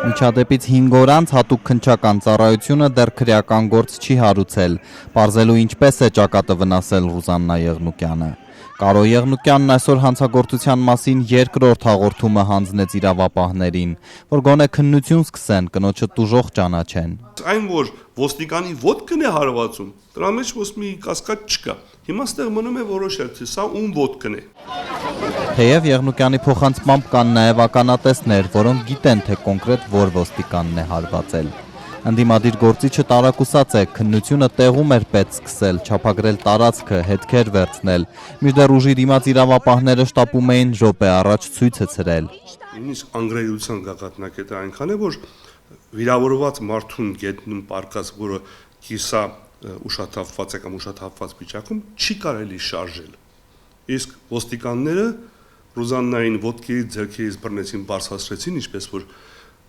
Միջադեպից 5 օր անց հատուկ քննչական ծառայությունը դեռ քրեական գործ չի հարուցել, պարզելու ինչպես է ճակատը վնասել Ռուզաննա Եղնուկյանը։ Կարո Եղնուկյանն այսօր հանցագործության մասին երկրորդ հաղորդումը հանձնեց իրավապահներին, որ գոնե քննություն սկսեն, կնոջը տուժող ճանաչեն։ Այն, որ ոստիկանի ոտքն է հարվածում, դրա մեջ ոչ մի կասկած չկա։ Հիմա ստեղ մնում է որոշել, թե սա ում ոտքն է։ Թեև Եղնուկյանի փոխանցմամբ կան նաև ականատեսներ, որոնք գիտեն, թե կոնկրետ որ ոստիկանն է հարվածել։ Ընդդիմադիր գործիչը տարակուսած է, քննությունը տեղում էր պետք սկսել, չափագրել տարածքը, հետքեր վերցնել, մինչդեռ ուժի դիմաց իրավապահները շտապում էին րոպե առաջ ցույցը ցրել։ Նույնիսկ անգրեյության գաղափնակետը այնքան է, որ վիրավորված մարդուն գետնում պարկած, որը կիսա ուշաթափված է կամ ուշաթափված վիճակում, չի կարելի շարժել։ Իսկ ոստիկանները Ռուզաննային ոտքերից ձեռքերից բռնեցին, բարձրացրեցին, ինչպես որ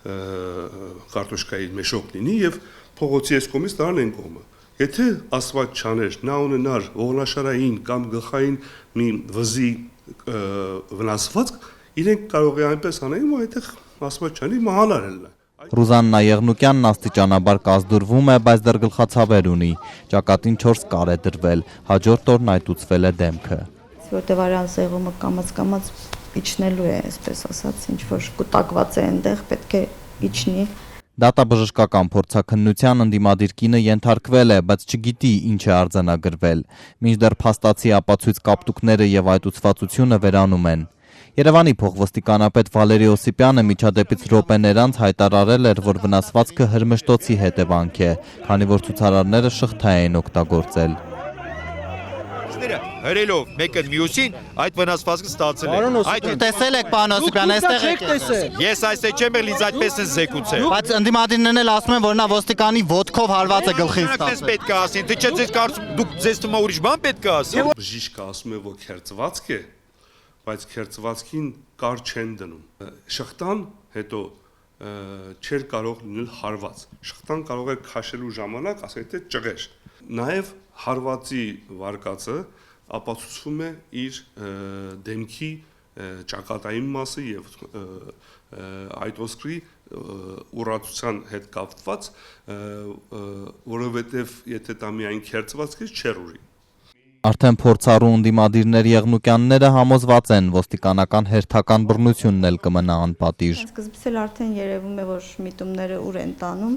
կարտոշկայի մեշոկ լինի եւ փողոցի այս կողմից դրան են կողմը։ Եթե ասված չաներ, նա ունենար ողնաշարային կամ գլխային մի վզի վնասվածք, իրենք կարող է այնպես անեն, որ այդտեղ ասված չանի մահանարել է։ Ռուզաննա Եղնուկյանն աստիճանաբար կազդուրվում է, բայց դեռ գլխացավեր ունի։ Ճակատին 4 կար է դրվել, հաջորդ օրն այտուցվել է դեմքը։ Որտեղ արյան սեղումը կամած իջնելու է, այսպես ասած, ինչ որ կուտակված է այնտեղ, պետք է իջնի։ Դատաբժշկական փորձաքննության ընդդիմադիր կինը ենթարկվել է, բայց չգիտի ինչ է արձանագրվել։ Մինչդեռ փաստացի ապացույց կապտուկները եւ այտուցվածությունը վերանում են։ Երևանի փոխոստիկանապետ Վալերի Օսիպյանը միջադեպից րոպեներ անց հայտարարել էր, որ վնասվածքը հրմշտոցի հետևանք է, քանի որ ցուցարարները շղթա էին օգտագործել։ Հրելով մեկը մյուսին այդ վնասվածքը ստացել է։ Այդ տեսել եք, պարոն Օսիպյան, այստեղ եք տեսել։ Ես այստեղ չեմ եղել, ինձ այդպես են զեկուցել։ Բայց ընդդիմադիրներն էլ ասում են, որ նա ոստիկանի ոտքով հարված է գլխին ստացել։ Պետք է ասին, թե չէ ձեզ կարծում դուք ձեզ թվում է ուրիշ բան պետք է ասի։ Բժիշկը ասում է, որ քերծվածք է, բայց քերծվածքին կար չեն դնում։ Շղթան հետո չէր կարող լինել հարված։ Շղթան կարող է քաշելու ժամանակ, ասել թե ճղեր։ Նաև հարվածի վարկածը ապացուցվում է իր դեմքի ճակատային մասը եւ այդ ոսկրի ուրացության հետ կապված, որովհետեւ եթե դա միայն քերծվածք է, չէր ուղի։ Արդեն փորձառու ընդդիմադիրներ Եղնուկյանները համոզված են, ոստիկանական հերթական բռնությունն էլ կմնա անպատիժ։ Սկզբից էլ արդեն երևում է, որ միտումները ուր են տանում,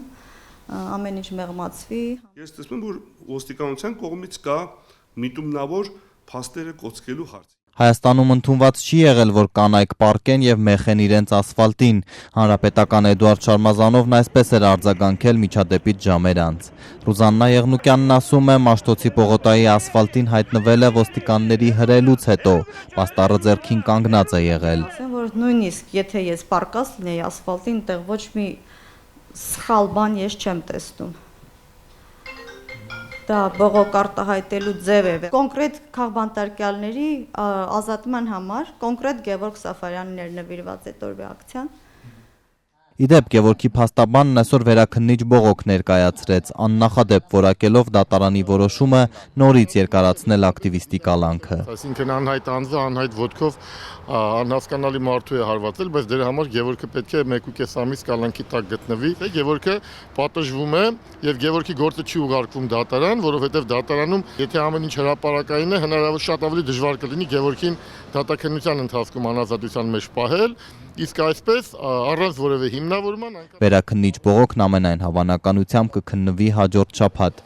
ամեն ինչ մեղմացվի։ Ես տեսնում եմ, որ ոստիկանության կողմից կա միտումնավոր փաստերը կոծկելու հարց։ Հայաստանում ընդունված չի եղել, որ կանայք պարկեն եւ մեխեն իրենց ասֆալտին։ Հանրապետական Էդուարդ Շարմազանովն այսպես էր արձագանքել միջադեպից ժամեր անց։ Ռուզաննա Եղնուկյանն ասում է, Մաշտոցի պողոտայի ասֆալտին հայտնվել է ոստիկանների հրելուց հետո, պաստառը ձեռքին կանգնած է եղել։ Ասեմ, որ նույնիսկ եթե ես պարկած լինեի ասֆալտին, այնտեղ ոչ մի սխալ բան ես չեմ տեսնում։ Դա բողոք արտահայտելու ձև է։ Կոնկրետ քաղբանտարկյալների ազատման համար կոնկրետ Գևորգ Սաֆարյանն նվիրված այդ օրվա ակցիան։ Իդեպ Գևորգի փաստաբանն այսօր վերաքննիչ բողոք ներկայացրեց, աննախադեպ որակելով դատարանի որոշումը նորից երկարացնել ակտիվիստի կալանքը։ Այսինքն անհայտ անձը անհայտ ոտքով անհասկանալի մարդու է հարվածել, բայց դրա համար Գևորգը պետք է 1.5 ամիս կալանքի տակ գտնվի։ Գևորգը պատժվում է եւ Գևորգի գործը չի ուղարկվում դատարան, որովհետեւ դատարանում, եթե ամեն ինչ հրապարակային է, հնարավոր շատ ավելի դժվար կլինի Գևորգին դատաքննության ընթացքում անազատության մեջ պահել, իսկ այսպես առանց որևէ հիմնավորման Վերաքննիչ բողոքն ամենայն հավանականությամբ կքննվի հաջորդ շաբաթ։